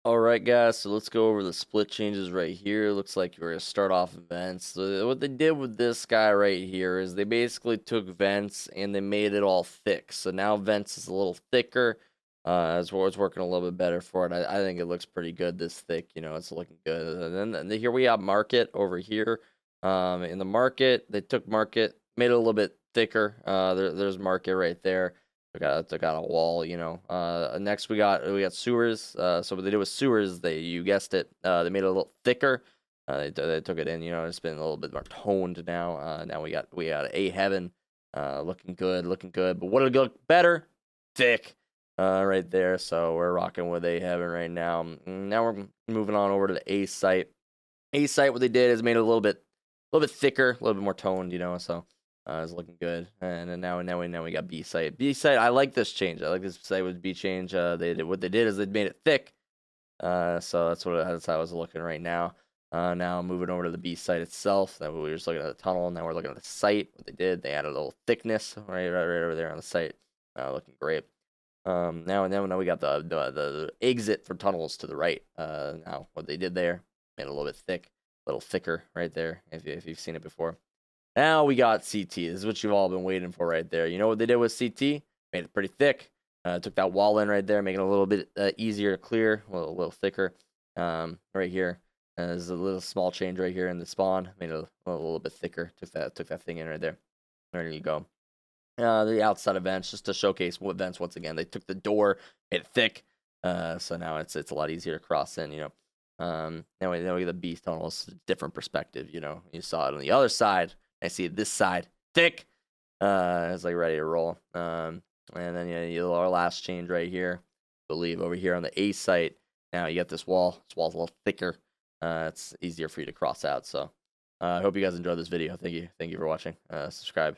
Alright guys, so let's go over the split changes right here. Looks like we're going to start off vents. So what they did with this guy right here is they basically took vents and they made it all thick. So now vents is a little thicker. It's working a little bit better for it. I think it looks pretty good this thick, it's looking good. And then here we have market over here. In the market, they took market, made it a little bit thicker. There's market right there. They got a wall, next we got sewers. So what they did with sewers, you guessed it, they made it a little thicker. They took it in, it's been a little bit more toned now. Now we got a heaven, looking good, looking good. But what would look better? Thick, right there. So we're rocking with a heaven right now. Now we're moving on over to the A site. A site, what they did is made it a little bit thicker, a little bit more toned, So. It's looking good, and then now we got B site. B site, I like this change. I like this site with B change. What they did is they made it thick. So that's how I was looking right now. Now moving over to the B site itself. That we were just looking at the tunnel. Now we're looking at the site. What they did, they added a little thickness right over there on the site. Looking great. Now we got the exit for tunnels to the right. Now what they did there, made it a little bit thick, a little thicker right there. If you've seen it before. Now we got CT. This is what you've all been waiting for right there. You know what they did with CT? Made it pretty thick. Took that wall in right there, making it a little bit easier to clear, a little thicker. Right here, there's a little small change right here in the spawn. Made it a little bit thicker. Took that thing in right there. There you go. The outside of vents, just to showcase what vents once again. They took the door, made it thick. So now it's a lot easier to cross in. Now we get the beast tunnels, different perspective. You saw it on the other side. I see it this side, thick. It's like ready to roll. And then our last change right here. I believe over here on the A site. Now you got this wall. This wall's a little thicker. It's easier for you to cross out. So I hope you guys enjoyed this video. Thank you for watching. Subscribe.